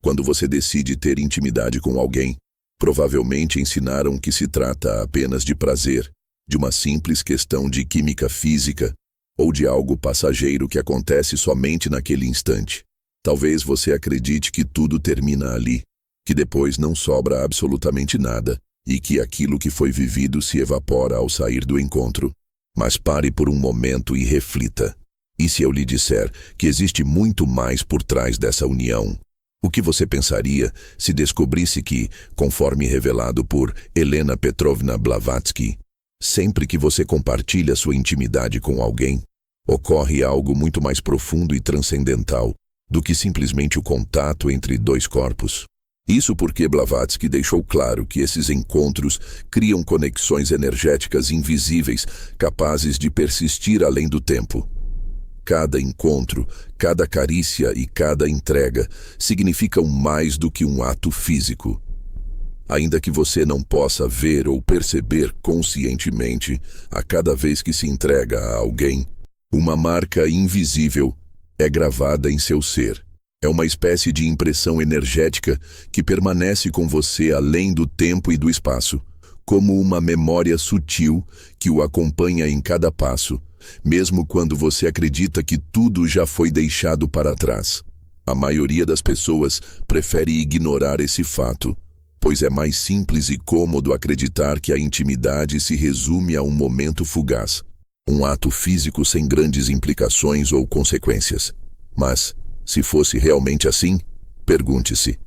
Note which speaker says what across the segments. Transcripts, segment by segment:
Speaker 1: Quando você decide ter intimidade com alguém, provavelmente ensinaram que se trata apenas de prazer, de uma simples questão de química física ou de algo passageiro que acontece somente naquele instante. Talvez você acredite que tudo termina ali, que depois não sobra absolutamente nada e que aquilo que foi vivido se evapora ao sair do encontro. Mas pare por um momento e reflita. E se eu lhe disser que existe muito mais por trás dessa união? O que você pensaria se descobrisse que, conforme revelado por Helena Petrovna Blavatsky, sempre que você compartilha sua intimidade com alguém, ocorre algo muito mais profundo e transcendental do que simplesmente o contato entre dois corpos? Isso porque Blavatsky deixou claro que esses encontros criam conexões energéticas invisíveis, capazes de persistir além do tempo. Cada encontro, cada carícia e cada entrega significam mais do que um ato físico. Ainda que você não possa ver ou perceber conscientemente, a cada vez que se entrega a alguém, uma marca invisível é gravada em seu ser. É uma espécie de impressão energética que permanece com você além do tempo e do espaço, como uma memória sutil que o acompanha em cada passo, mesmo quando você acredita que tudo já foi deixado para trás. A maioria das pessoas prefere ignorar esse fato, pois é mais simples e cômodo acreditar que a intimidade se resume a um momento fugaz, um ato físico sem grandes implicações ou consequências. Mas, se fosse realmente assim, pergunte-se: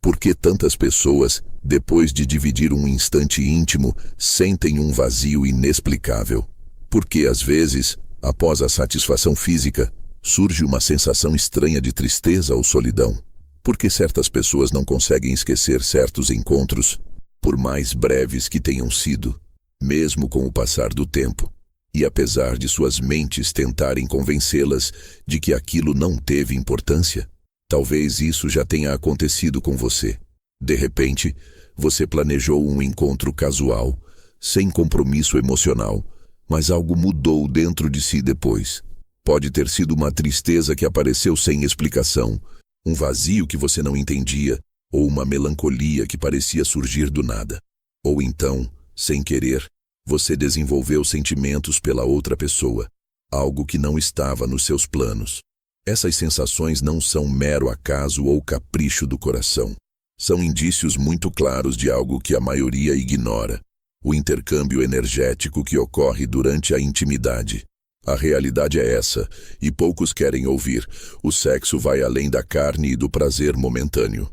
Speaker 1: por que tantas pessoas, depois de dividir um instante íntimo, sentem um vazio inexplicável? Porque, às vezes, após a satisfação física, surge uma sensação estranha de tristeza ou solidão? Porque certas pessoas não conseguem esquecer certos encontros, por mais breves que tenham sido, mesmo com o passar do tempo? E apesar de suas mentes tentarem convencê-las de que aquilo não teve importância, talvez isso já tenha acontecido com você. De repente, você planejou um encontro casual, sem compromisso emocional, mas algo mudou dentro de si depois. Pode ter sido uma tristeza que apareceu sem explicação, um vazio que você não entendia, ou uma melancolia que parecia surgir do nada. Ou então, sem querer, você desenvolveu sentimentos pela outra pessoa, algo que não estava nos seus planos. Essas sensações não são mero acaso ou capricho do coração. São indícios muito claros de algo que a maioria ignora: o intercâmbio energético que ocorre durante a intimidade. A realidade é essa, e poucos querem ouvir: o sexo vai além da carne e do prazer momentâneo.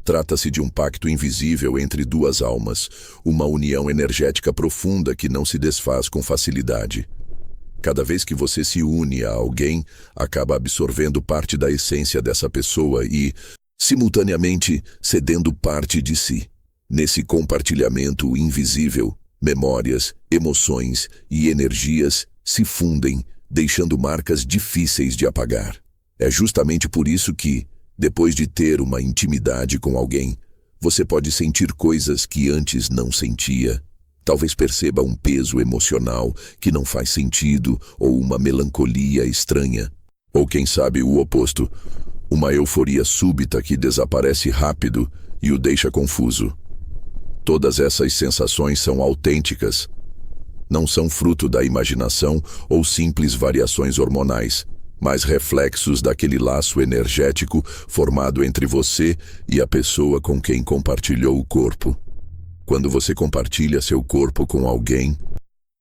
Speaker 1: Trata-se de um pacto invisível entre duas almas, uma união energética profunda que não se desfaz com facilidade. Cada vez que você se une a alguém, acaba absorvendo parte da essência dessa pessoa e, simultaneamente, cedendo parte de si. Nesse compartilhamento invisível, memórias, emoções e energias se fundem, deixando marcas difíceis de apagar. É justamente por isso que, depois de ter uma intimidade com alguém, você pode sentir coisas que antes não sentia. Talvez perceba um peso emocional que não faz sentido ou uma melancolia estranha. Ou quem sabe o oposto, uma euforia súbita que desaparece rápido e o deixa confuso. Todas essas sensações são autênticas. Não são fruto da imaginação ou simples variações hormonais, mas reflexos daquele laço energético formado entre você e a pessoa com quem compartilhou o corpo. Quando você compartilha seu corpo com alguém,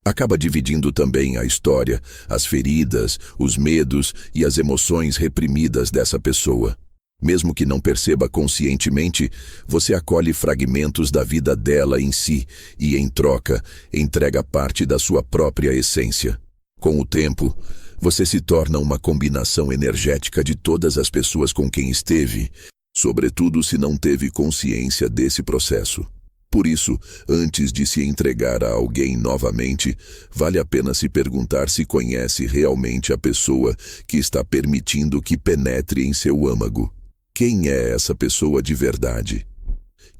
Speaker 1: acaba dividindo também a história, as feridas, os medos e as emoções reprimidas dessa pessoa. Mesmo que não perceba conscientemente, você acolhe fragmentos da vida dela em si e, em troca, entrega parte da sua própria essência. Com o tempo, você se torna uma combinação energética de todas as pessoas com quem esteve, sobretudo se não teve consciência desse processo. Por isso, antes de se entregar a alguém novamente, vale a pena se perguntar se conhece realmente a pessoa que está permitindo que penetre em seu âmago. Quem é essa pessoa de verdade?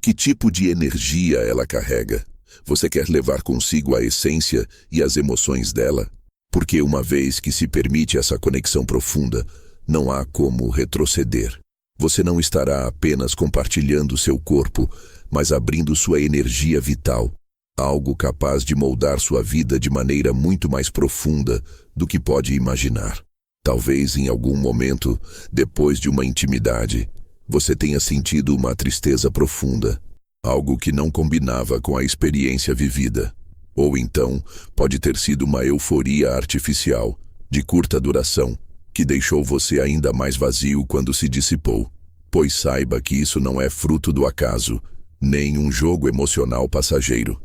Speaker 1: Que tipo de energia ela carrega? Você quer levar consigo a essência e as emoções dela? Porque uma vez que se permite essa conexão profunda, não há como retroceder. Você não estará apenas compartilhando seu corpo, mas abrindo sua energia vital, algo capaz de moldar sua vida de maneira muito mais profunda do que pode imaginar. Talvez em algum momento, depois de uma intimidade, você tenha sentido uma tristeza profunda, algo que não combinava com a experiência vivida. Ou então, pode ter sido uma euforia artificial, de curta duração, que deixou você ainda mais vazio quando se dissipou. Pois saiba que isso não é fruto do acaso, nem um jogo emocional passageiro.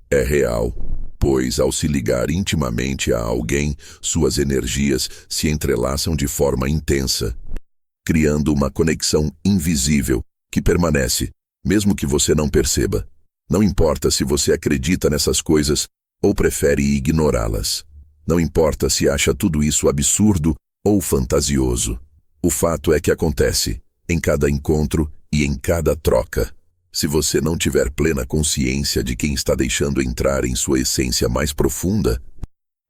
Speaker 1: É real, pois ao se ligar intimamente a alguém, suas energias se entrelaçam de forma intensa, criando uma conexão invisível que permanece, mesmo que você não perceba. Não importa se você acredita nessas coisas ou prefere ignorá-las. Não importa se acha tudo isso absurdo ou fantasioso. O fato é que acontece em cada encontro e em cada troca. Se você não tiver plena consciência de quem está deixando entrar em sua essência mais profunda,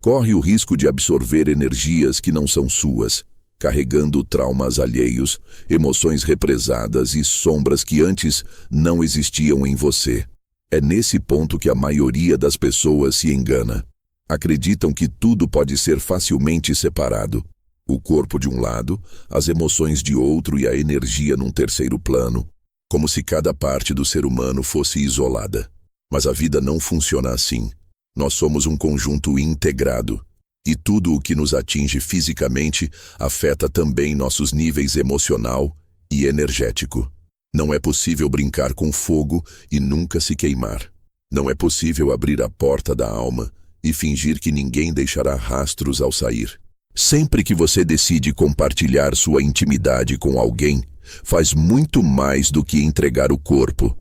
Speaker 1: corre o risco de absorver energias que não são suas, carregando traumas alheios, emoções represadas e sombras que antes não existiam em você. É nesse ponto que a maioria das pessoas se engana. Acreditam que tudo pode ser facilmente separado. O corpo de um lado, as emoções de outro e a energia num terceiro plano, como se cada parte do ser humano fosse isolada. Mas a vida não funciona assim. Nós somos um conjunto integrado, e tudo o que nos atinge fisicamente afeta também nossos níveis emocional e energético. Não é possível brincar com fogo e nunca se queimar. Não é possível abrir a porta da alma e fingir que ninguém deixará rastros ao sair. Sempre que você decide compartilhar sua intimidade com alguém, faz muito mais do que entregar o corpo.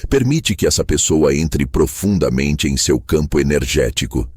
Speaker 1: Permite que essa pessoa entre profundamente em seu campo energético.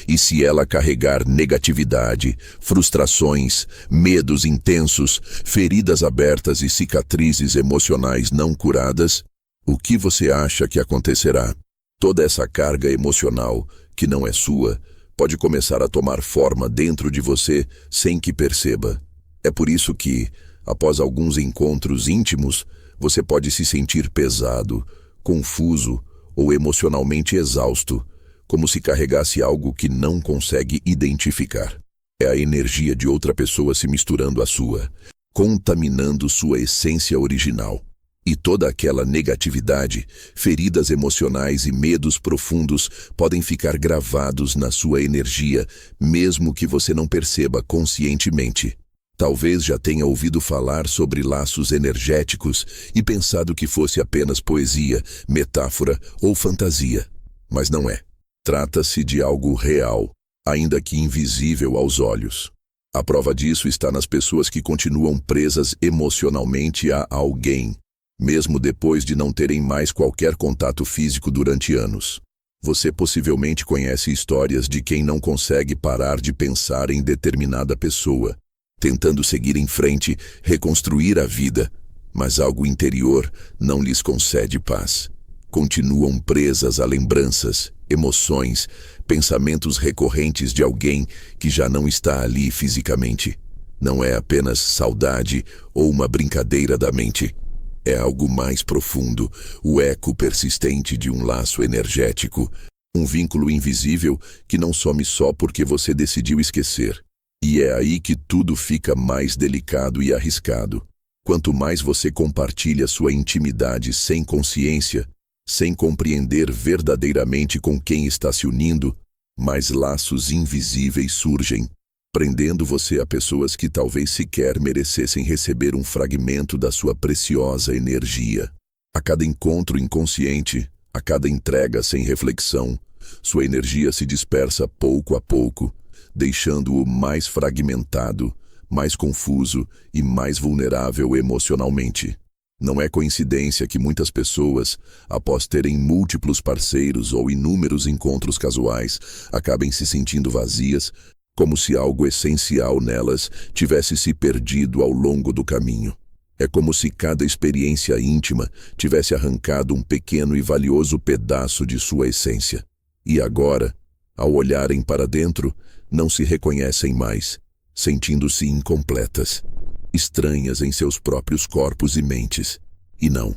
Speaker 1: E se ela carregar negatividade, frustrações, medos intensos, feridas abertas e cicatrizes emocionais não curadas, o que você acha que acontecerá? Toda essa carga emocional, que não é sua, pode começar a tomar forma dentro de você sem que perceba. É por isso que, após alguns encontros íntimos, você pode se sentir pesado, confuso ou emocionalmente exausto, como se carregasse algo que não consegue identificar. É a energia de outra pessoa se misturando à sua, contaminando sua essência original. E toda aquela negatividade, feridas emocionais e medos profundos podem ficar gravados na sua energia, mesmo que você não perceba conscientemente. Talvez já tenha ouvido falar sobre laços energéticos e pensado que fosse apenas poesia, metáfora ou fantasia. Mas não é. Trata-se de algo real, ainda que invisível aos olhos. A prova disso está nas pessoas que continuam presas emocionalmente a alguém, mesmo depois de não terem mais qualquer contato físico durante anos. Você possivelmente conhece histórias de quem não consegue parar de pensar em determinada pessoa, tentando seguir em frente, reconstruir a vida, mas algo interior não lhes concede paz. Continuam presas a lembranças, emoções, pensamentos recorrentes de alguém que já não está ali fisicamente. Não é apenas saudade ou uma brincadeira da mente. É algo mais profundo, o eco persistente de um laço energético, um vínculo invisível que não some só porque você decidiu esquecer. E é aí que tudo fica mais delicado e arriscado. Quanto mais você compartilha sua intimidade sem consciência, sem compreender verdadeiramente com quem está se unindo, mais laços invisíveis surgem, prendendo você a pessoas que talvez sequer merecessem receber um fragmento da sua preciosa energia. A cada encontro inconsciente, a cada entrega sem reflexão, sua energia se dispersa pouco a pouco, deixando-o mais fragmentado, mais confuso e mais vulnerável emocionalmente. Não é coincidência que muitas pessoas, após terem múltiplos parceiros ou inúmeros encontros casuais, acabem se sentindo vazias, como se algo essencial nelas tivesse se perdido ao longo do caminho. É como se cada experiência íntima tivesse arrancado um pequeno e valioso pedaço de sua essência. E agora, ao olharem para dentro, não se reconhecem mais, sentindo-se incompletas. estranhas em seus próprios corpos e mentes. E não.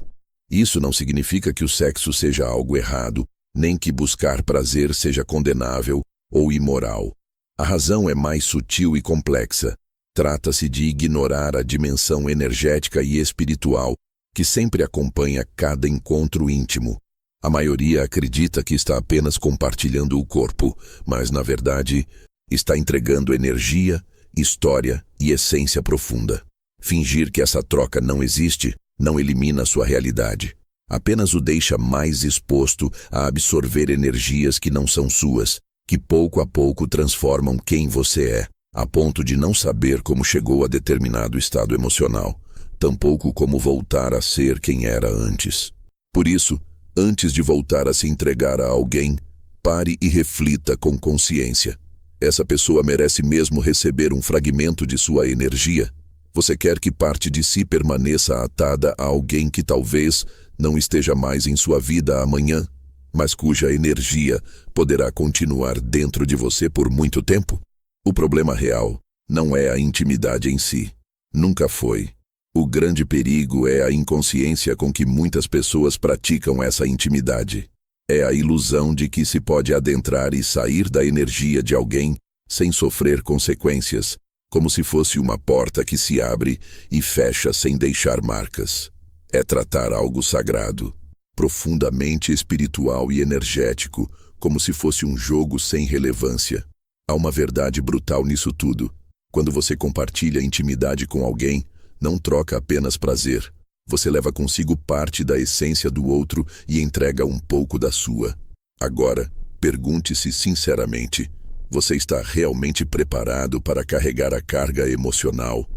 Speaker 1: Isso não significa que o sexo seja algo errado, nem que buscar prazer seja condenável ou imoral. A razão é mais sutil e complexa. Trata-se de ignorar a dimensão energética e espiritual que sempre acompanha cada encontro íntimo. A maioria acredita que está apenas compartilhando o corpo, mas, na verdade, está entregando energia, história e essência profunda. Fingir que essa troca não existe não elimina sua realidade. Apenas o deixa mais exposto a absorver energias que não são suas, que pouco a pouco transformam quem você é, a ponto de não saber como chegou a determinado estado emocional, tampouco como voltar a ser quem era antes. Por isso, antes de voltar a se entregar a alguém, pare e reflita com consciência. Essa pessoa merece mesmo receber um fragmento de sua energia? Você quer que parte de si permaneça atada a alguém que talvez não esteja mais em sua vida amanhã, mas cuja energia poderá continuar dentro de você por muito tempo? O problema real não é a intimidade em si. Nunca foi. O grande perigo é a inconsciência com que muitas pessoas praticam essa intimidade. É a ilusão de que se pode adentrar e sair da energia de alguém sem sofrer consequências, como se fosse uma porta que se abre e fecha sem deixar marcas. É tratar algo sagrado, profundamente espiritual e energético, como se fosse um jogo sem relevância. Há uma verdade brutal nisso tudo. Quando você compartilha intimidade com alguém, não troca apenas prazer. Você leva consigo parte da essência do outro e entrega um pouco da sua. Agora, pergunte-se sinceramente: você está realmente preparado para carregar a carga emocional,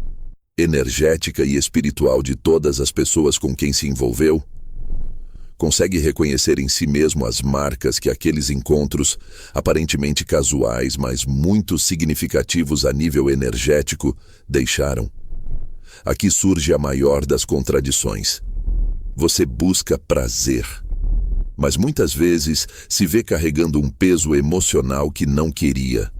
Speaker 1: energética e espiritual de todas as pessoas com quem se envolveu? Consegue reconhecer em si mesmo as marcas que aqueles encontros, aparentemente casuais, mas muito significativos a nível energético, deixaram? Aqui surge a maior das contradições. Você busca prazer, mas muitas vezes se vê carregando um peso emocional que não queria.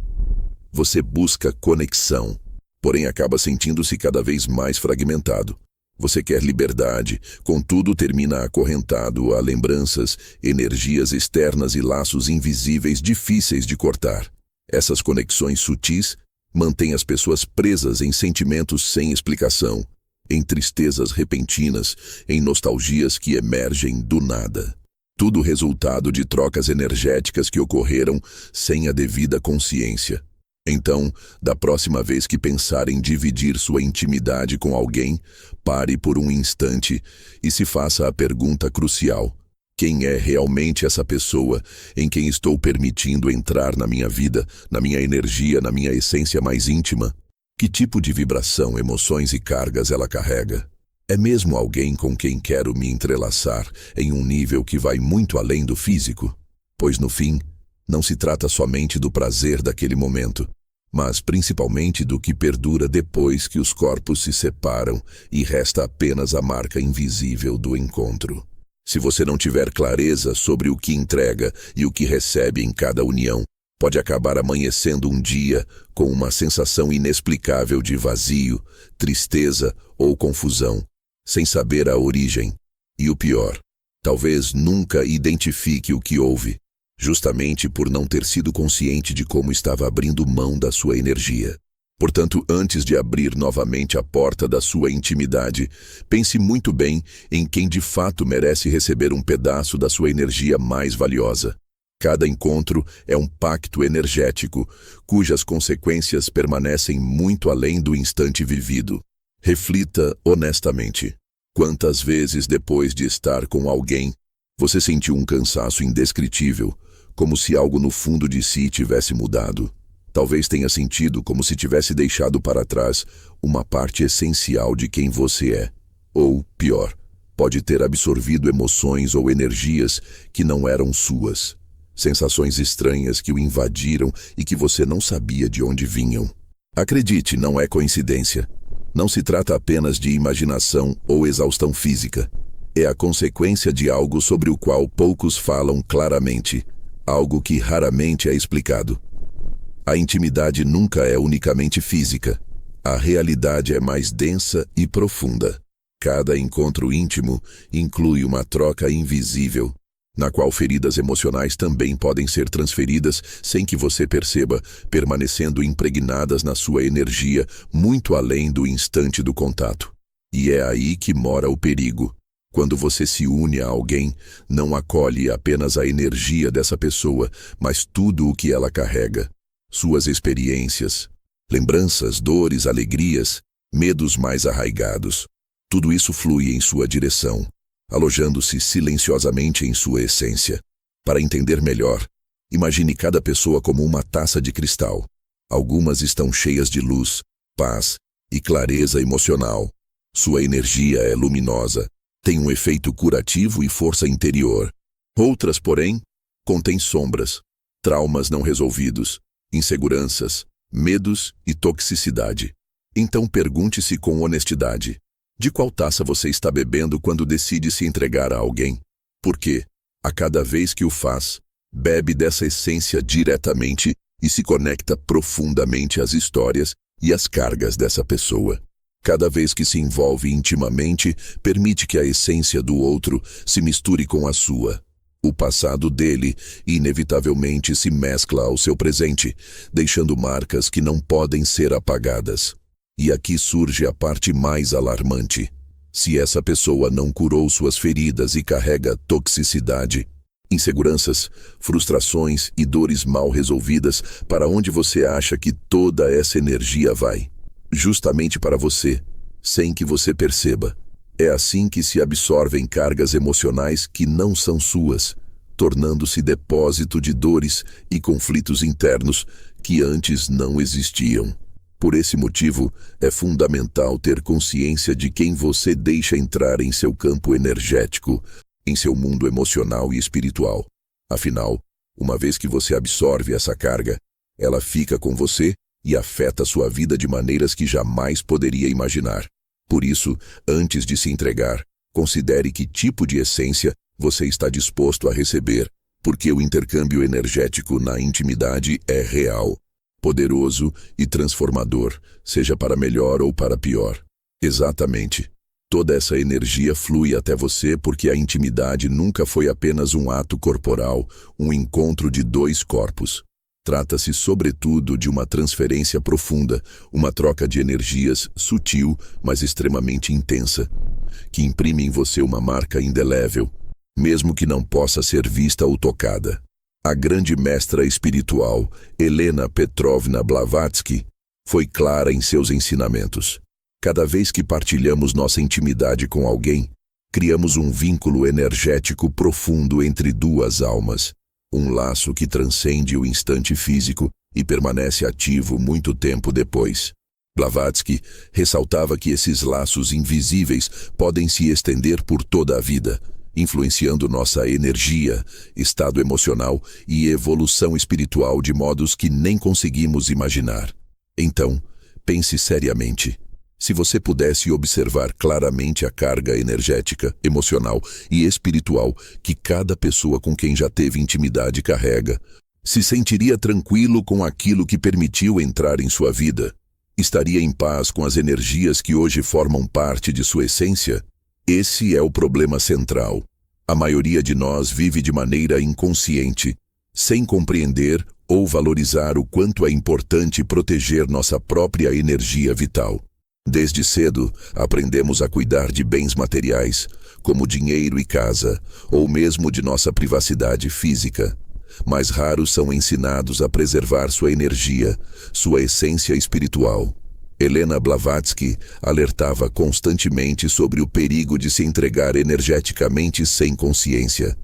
Speaker 1: Você busca conexão, porém acaba sentindo-se cada vez mais fragmentado. Você quer liberdade, contudo termina acorrentado a lembranças, energias externas e laços invisíveis difíceis de cortar. Essas conexões sutis mantêm as pessoas presas em sentimentos sem explicação, em tristezas repentinas, em nostalgias que emergem do nada. Tudo resultado de trocas energéticas que ocorreram sem a devida consciência. Então, da próxima vez que pensar em dividir sua intimidade com alguém, pare por um instante e se faça a pergunta crucial: quem é realmente essa pessoa em quem estou permitindo entrar na minha vida, na minha energia, na minha essência mais íntima? Que tipo de vibração, emoções e cargas ela carrega? É mesmo alguém com quem quero me entrelaçar em um nível que vai muito além do físico? Pois no fim, não se trata somente do prazer daquele momento, mas principalmente do que perdura depois que os corpos se separam e resta apenas a marca invisível do encontro. Se você não tiver clareza sobre o que entrega e o que recebe em cada união, pode acabar amanhecendo um dia com uma sensação inexplicável de vazio, tristeza ou confusão, sem saber a origem. E o pior, talvez nunca identifique o que houve, justamente por não ter sido consciente de como estava abrindo mão da sua energia. Portanto, antes de abrir novamente a porta da sua intimidade, pense muito bem em quem de fato merece receber um pedaço da sua energia mais valiosa. Cada encontro é um pacto energético, cujas consequências permanecem muito além do instante vivido. Reflita honestamente. Quantas vezes depois de estar com alguém, você sentiu um cansaço indescritível, como se algo no fundo de si tivesse mudado? Talvez tenha sentido como se tivesse deixado para trás uma parte essencial de quem você é. Ou, pior, pode ter absorvido emoções ou energias que não eram suas. Sensações estranhas que o invadiram e que você não sabia de onde vinham. Acredite, não é coincidência. Não se trata apenas de imaginação ou exaustão física. É a consequência de algo sobre o qual poucos falam claramente, algo que raramente é explicado. A intimidade nunca é unicamente física. A realidade é mais densa e profunda. Cada encontro íntimo inclui uma troca invisível, na qual feridas emocionais também podem ser transferidas sem que você perceba, permanecendo impregnadas na sua energia muito além do instante do contato. E é aí que mora o perigo. Quando você se une a alguém, não acolhe apenas a energia dessa pessoa, mas tudo o que ela carrega. Suas experiências, lembranças, dores, alegrias, medos mais arraigados. Tudo isso flui em sua direção, alojando-se silenciosamente em sua essência. Para entender melhor, imagine cada pessoa como uma taça de cristal. Algumas estão cheias de luz, paz e clareza emocional. Sua energia é luminosa, tem um efeito curativo e força interior. Outras, porém, contêm sombras, traumas não resolvidos, inseguranças, medos e toxicidade. Então pergunte-se com honestidade: de qual taça você está bebendo quando decide se entregar a alguém? Porque, a cada vez que o faz, bebe dessa essência diretamente e se conecta profundamente às histórias e às cargas dessa pessoa. Cada vez que se envolve intimamente, permite que a essência do outro se misture com a sua. O passado dele, inevitavelmente, se mescla ao seu presente, deixando marcas que não podem ser apagadas. E aqui surge a parte mais alarmante. Se essa pessoa não curou suas feridas e carrega toxicidade, inseguranças, frustrações e dores mal resolvidas, para onde você acha que toda essa energia vai? Justamente para você, sem que você perceba. É assim que se absorvem cargas emocionais que não são suas, tornando-se depósito de dores e conflitos internos que antes não existiam. Por esse motivo, é fundamental ter consciência de quem você deixa entrar em seu campo energético, em seu mundo emocional e espiritual. Afinal, uma vez que você absorve essa carga, ela fica com você e afeta sua vida de maneiras que jamais poderia imaginar. Por isso, antes de se entregar, considere que tipo de essência você está disposto a receber, porque o intercâmbio energético na intimidade é real, poderoso e transformador, seja para melhor ou para pior. Exatamente. Toda essa energia flui até você porque a intimidade nunca foi apenas um ato corporal, um encontro de dois corpos. Trata-se, sobretudo, de uma transferência profunda, uma troca de energias sutil, mas extremamente intensa, que imprime em você uma marca indelével, mesmo que não possa ser vista ou tocada. A grande mestra espiritual, Helena Petrovna Blavatsky, foi clara em seus ensinamentos. Cada vez que partilhamos nossa intimidade com alguém, criamos um vínculo energético profundo entre duas almas. Um laço que transcende o instante físico e permanece ativo muito tempo depois. Blavatsky ressaltava que esses laços invisíveis podem se estender por toda a vida, influenciando nossa energia, estado emocional e evolução espiritual de modos que nem conseguimos imaginar. Então, pense seriamente. Se você pudesse observar claramente a carga energética, emocional e espiritual que cada pessoa com quem já teve intimidade carrega, se sentiria tranquilo com aquilo que permitiu entrar em sua vida? Estaria em paz com as energias que hoje formam parte de sua essência? Esse é o problema central. A maioria de nós vive de maneira inconsciente, sem compreender ou valorizar o quanto é importante proteger nossa própria energia vital. Desde cedo, aprendemos a cuidar de bens materiais, como dinheiro e casa, ou mesmo de nossa privacidade física. Mas raros são ensinados a preservar sua energia, sua essência espiritual. Helena Blavatsky alertava constantemente sobre o perigo de se entregar energeticamente sem consciência,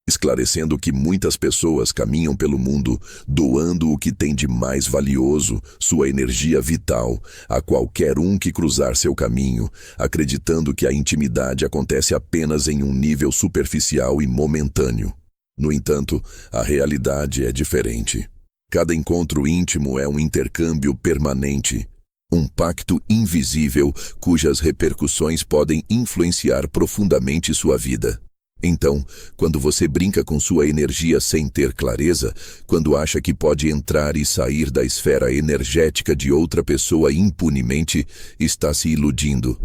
Speaker 1: esclarecendo que muitas pessoas caminham pelo mundo doando o que tem de mais valioso, sua energia vital, a qualquer um que cruzar seu caminho, acreditando que a intimidade acontece apenas em um nível superficial e momentâneo. No entanto, a realidade é diferente. Cada encontro íntimo é um intercâmbio permanente, um pacto invisível cujas repercussões podem influenciar profundamente sua vida. Então, quando você brinca com sua energia sem ter clareza, quando acha que pode entrar e sair da esfera energética de outra pessoa impunemente, está se iludindo.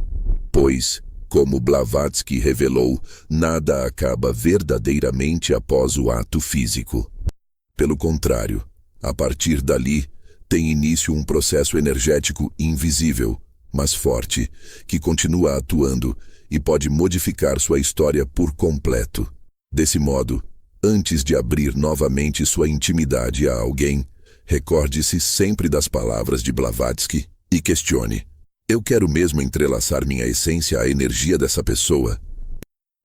Speaker 1: Pois, como Blavatsky revelou, nada acaba verdadeiramente após o ato físico. Pelo contrário, a partir dali, tem início um processo energético invisível, mas forte, que continua atuando e pode modificar sua história por completo. Desse modo, antes de abrir novamente sua intimidade a alguém, recorde-se sempre das palavras de Blavatsky e questione: eu quero mesmo entrelaçar minha essência à energia dessa pessoa?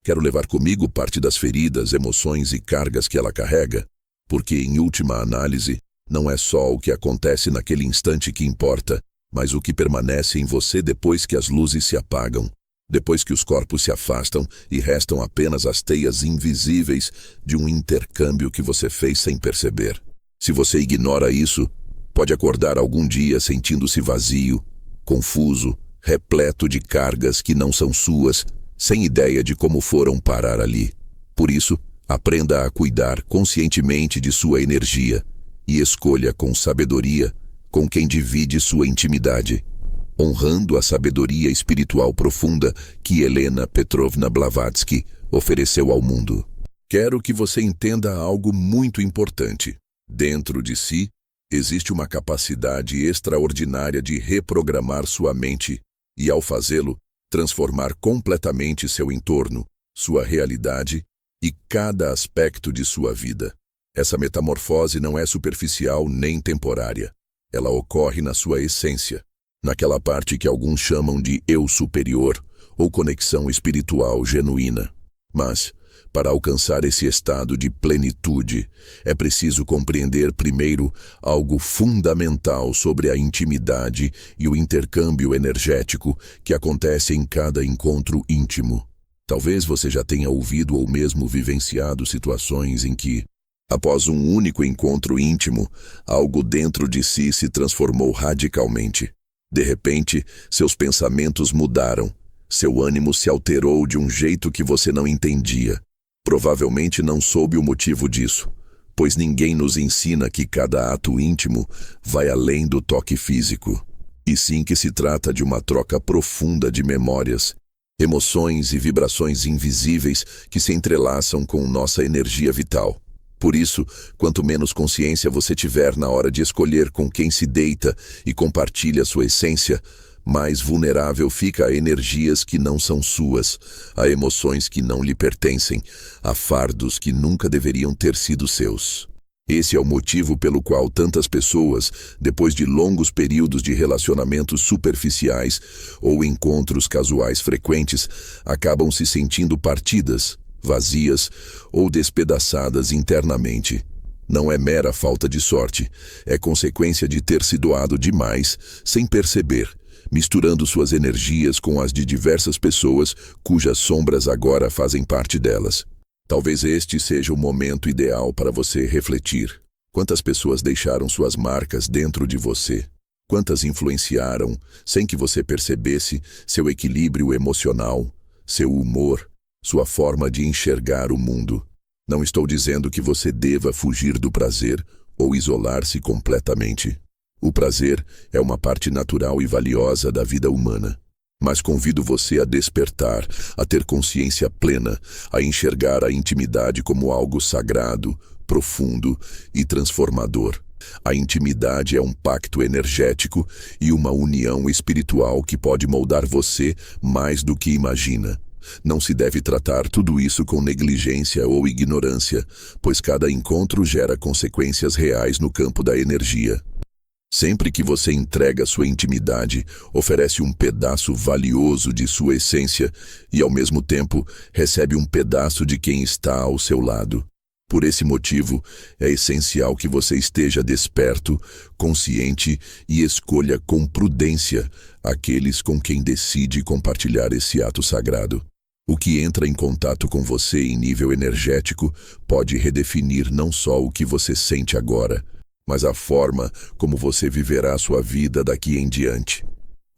Speaker 1: Quero levar comigo parte das feridas, emoções e cargas que ela carrega? Porque, em última análise, não é só o que acontece naquele instante que importa, mas o que permanece em você depois que as luzes se apagam, depois que os corpos se afastam e restam apenas as teias invisíveis de um intercâmbio que você fez sem perceber. Se você ignora isso, pode acordar algum dia sentindo-se vazio, confuso, repleto de cargas que não são suas, sem ideia de como foram parar ali. Por isso, aprenda a cuidar conscientemente de sua energia e escolha com sabedoria com quem divide sua intimidade, honrando a sabedoria espiritual profunda que Helena Petrovna Blavatsky ofereceu ao mundo. Quero que você entenda algo muito importante. Dentro de si, existe uma capacidade extraordinária de reprogramar sua mente e, ao fazê-lo, transformar completamente seu entorno, sua realidade e cada aspecto de sua vida. Essa metamorfose não é superficial nem temporária. Ela ocorre na sua essência, naquela parte que alguns chamam de eu superior ou conexão espiritual genuína. Mas, para alcançar esse estado de plenitude, é preciso compreender primeiro algo fundamental sobre a intimidade e o intercâmbio energético que acontece em cada encontro íntimo. Talvez você já tenha ouvido ou mesmo vivenciado situações em que, após um único encontro íntimo, algo dentro de si se transformou radicalmente. De repente, seus pensamentos mudaram, seu ânimo se alterou de um jeito que você não entendia. Provavelmente não soube o motivo disso, pois ninguém nos ensina que cada ato íntimo vai além do toque físico, e sim que se trata de uma troca profunda de memórias, emoções e vibrações invisíveis que se entrelaçam com nossa energia vital. Por isso, quanto menos consciência você tiver na hora de escolher com quem se deita e compartilha sua essência, mais vulnerável fica a energias que não são suas, a emoções que não lhe pertencem, a fardos que nunca deveriam ter sido seus. Esse é o motivo pelo qual tantas pessoas, depois de longos períodos de relacionamentos superficiais ou encontros casuais frequentes, acabam se sentindo partidas, vazias ou despedaçadas internamente. Não é mera falta de sorte, é consequência de ter se doado demais, sem perceber, misturando suas energias com as de diversas pessoas cujas sombras agora fazem parte delas. Talvez este seja o momento ideal para você refletir. Quantas pessoas deixaram suas marcas dentro de você? Quantas influenciaram, sem que você percebesse, seu equilíbrio emocional, seu humor, sua forma de enxergar o mundo? Não estou dizendo que você deva fugir do prazer ou isolar-se completamente. O prazer é uma parte natural e valiosa da vida humana. Mas convido você a despertar, a ter consciência plena, a enxergar a intimidade como algo sagrado, profundo e transformador. A intimidade é um pacto energético e uma união espiritual que pode moldar você mais do que imagina. Não se deve tratar tudo isso com negligência ou ignorância, pois cada encontro gera consequências reais no campo da energia. Sempre que você entrega sua intimidade, oferece um pedaço valioso de sua essência e, ao mesmo tempo, recebe um pedaço de quem está ao seu lado. Por esse motivo, é essencial que você esteja desperto, consciente e escolha com prudência aqueles com quem decide compartilhar esse ato sagrado. O que entra em contato com você em nível energético pode redefinir não só o que você sente agora, mas a forma como você viverá sua vida daqui em diante.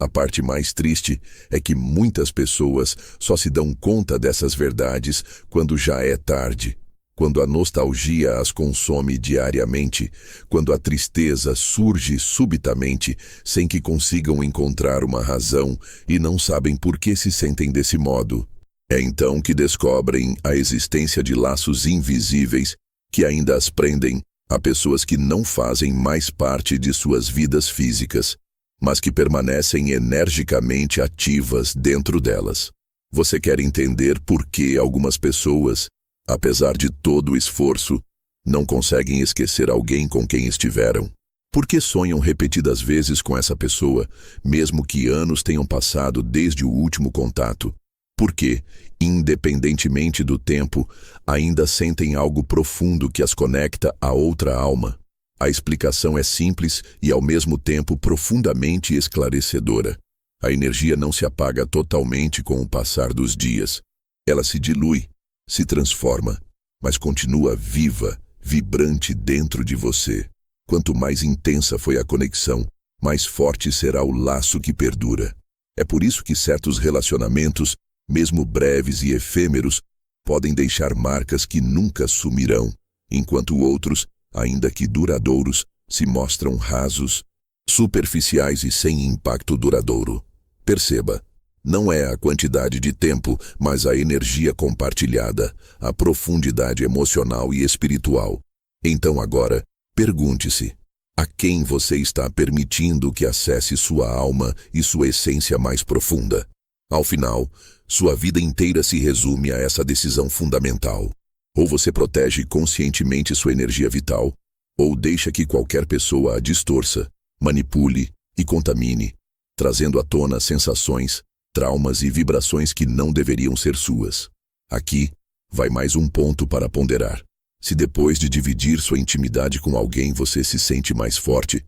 Speaker 1: A parte mais triste é que muitas pessoas só se dão conta dessas verdades quando já é tarde, quando a nostalgia as consome diariamente, quando a tristeza surge subitamente sem que consigam encontrar uma razão e não sabem por que se sentem desse modo. É então que descobrem a existência de laços invisíveis que ainda as prendem a pessoas que não fazem mais parte de suas vidas físicas, mas que permanecem energicamente ativas dentro delas. Você quer entender por que algumas pessoas, apesar de todo o esforço, não conseguem esquecer alguém com quem estiveram? Por que sonham repetidas vezes com essa pessoa, mesmo que anos tenham passado desde o último contato? Por que, independentemente do tempo, ainda sentem algo profundo que as conecta a outra alma? A explicação é simples e, ao mesmo tempo, profundamente esclarecedora. A energia não se apaga totalmente com o passar dos dias. Ela se dilui, se transforma, mas continua viva, vibrante dentro de você. Quanto mais intensa foi a conexão, mais forte será o laço que perdura. É por isso que certos relacionamentos, mesmo breves e efêmeros, podem deixar marcas que nunca sumirão, enquanto outros, ainda que duradouros, se mostram rasos, superficiais e sem impacto duradouro. Perceba, não é a quantidade de tempo, mas a energia compartilhada, a profundidade emocional e espiritual. Então agora, pergunte-se, a quem você está permitindo que acesse sua alma e sua essência mais profunda? Ao final, sua vida inteira se resume a essa decisão fundamental. Ou você protege conscientemente sua energia vital, ou deixa que qualquer pessoa a distorça, manipule e contamine, trazendo à tona sensações, traumas e vibrações que não deveriam ser suas. Aqui vai mais um ponto para ponderar. Se depois de dividir sua intimidade com alguém você se sente mais forte,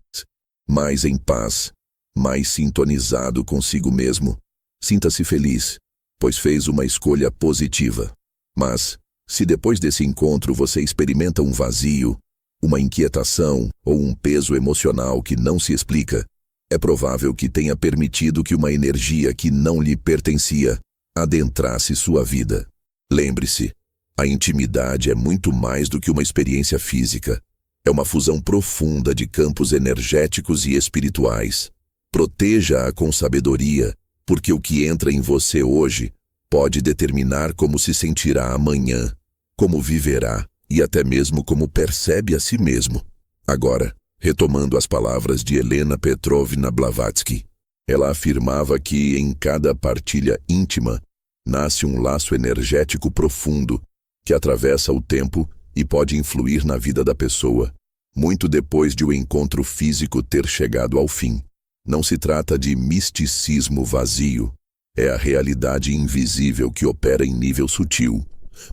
Speaker 1: mais em paz, mais sintonizado consigo mesmo, sinta-se feliz, pois fez uma escolha positiva. Mas, se depois desse encontro você experimenta um vazio, uma inquietação ou um peso emocional que não se explica, é provável que tenha permitido que uma energia que não lhe pertencia adentrasse sua vida. Lembre-se, a intimidade é muito mais do que uma experiência física. É uma fusão profunda de campos energéticos e espirituais. Proteja-a com sabedoria, porque o que entra em você hoje pode determinar como se sentirá amanhã, como viverá e até mesmo como percebe a si mesmo. Agora, retomando as palavras de Helena Petrovna Blavatsky, ela afirmava que em cada partilha íntima nasce um laço energético profundo que atravessa o tempo e pode influir na vida da pessoa, muito depois de o encontro físico ter chegado ao fim. Não se trata de misticismo vazio. É a realidade invisível que opera em nível sutil,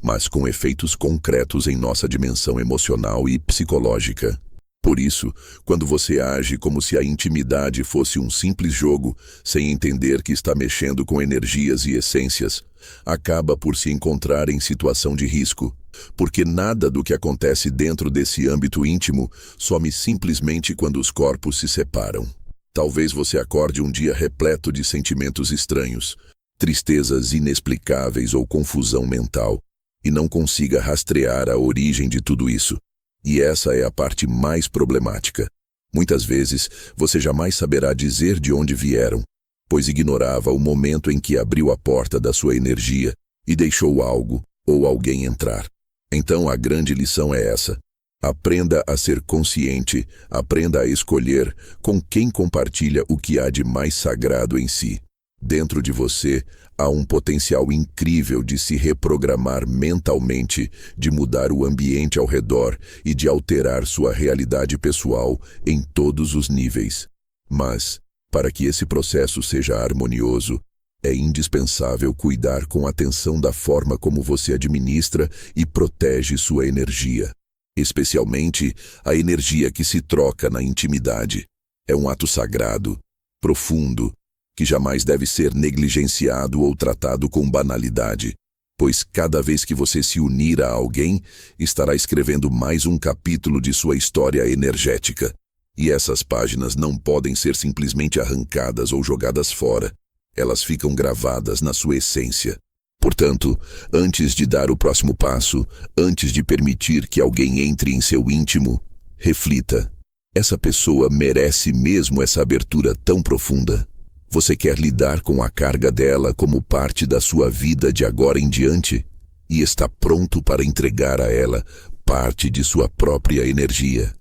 Speaker 1: mas com efeitos concretos em nossa dimensão emocional e psicológica. Por isso, quando você age como se a intimidade fosse um simples jogo, sem entender que está mexendo com energias e essências, acaba por se encontrar em situação de risco, porque nada do que acontece dentro desse âmbito íntimo some simplesmente quando os corpos se separam. Talvez você acorde um dia repleto de sentimentos estranhos, tristezas inexplicáveis ou confusão mental, e não consiga rastrear a origem de tudo isso. E essa é a parte mais problemática. Muitas vezes, você jamais saberá dizer de onde vieram, pois ignorava o momento em que abriu a porta da sua energia e deixou algo ou alguém entrar. Então a grande lição é essa. Aprenda a ser consciente, aprenda a escolher com quem compartilha o que há de mais sagrado em si. Dentro de você há um potencial incrível de se reprogramar mentalmente, de mudar o ambiente ao redor e de alterar sua realidade pessoal em todos os níveis. Mas, para que esse processo seja harmonioso, é indispensável cuidar com atenção da forma como você administra e protege sua energia. Especialmente a energia que se troca na intimidade. É um ato sagrado, profundo, que jamais deve ser negligenciado ou tratado com banalidade, pois cada vez que você se unir a alguém, estará escrevendo mais um capítulo de sua história energética. E essas páginas não podem ser simplesmente arrancadas ou jogadas fora. Elas ficam gravadas na sua essência. Portanto, antes de dar o próximo passo, antes de permitir que alguém entre em seu íntimo, reflita. Essa pessoa merece mesmo essa abertura tão profunda? Você quer lidar com a carga dela como parte da sua vida de agora em diante? E está pronto para entregar a ela parte de sua própria energia?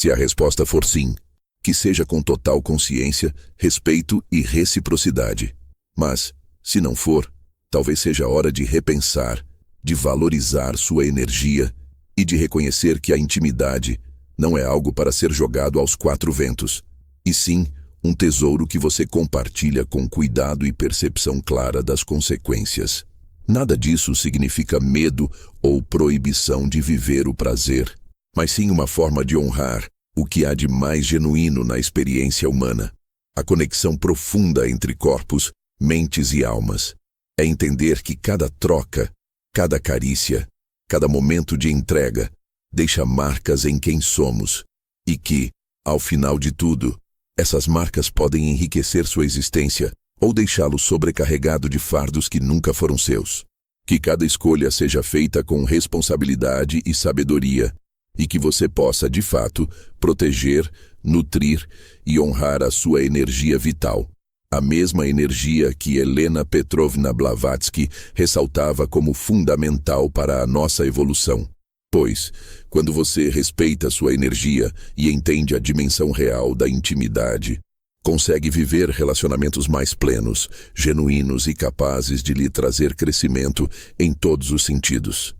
Speaker 1: Se a resposta for sim, que seja com total consciência, respeito e reciprocidade. Mas, se não for, talvez seja hora de repensar, de valorizar sua energia e de reconhecer que a intimidade não é algo para ser jogado aos quatro ventos, e sim um tesouro que você compartilha com cuidado e percepção clara das consequências. Nada disso significa medo ou proibição de viver o prazer, mas sim uma forma de honrar o que há de mais genuíno na experiência humana. A conexão profunda entre corpos, mentes e almas. É entender que cada troca, cada carícia, cada momento de entrega deixa marcas em quem somos e que, ao final de tudo, essas marcas podem enriquecer sua existência ou deixá-lo sobrecarregado de fardos que nunca foram seus. Que cada escolha seja feita com responsabilidade e sabedoria e que você possa, de fato, proteger, nutrir e honrar a sua energia vital. A mesma energia que Helena Petrovna Blavatsky ressaltava como fundamental para a nossa evolução. Pois, quando você respeita sua energia e entende a dimensão real da intimidade, consegue viver relacionamentos mais plenos, genuínos e capazes de lhe trazer crescimento em todos os sentidos.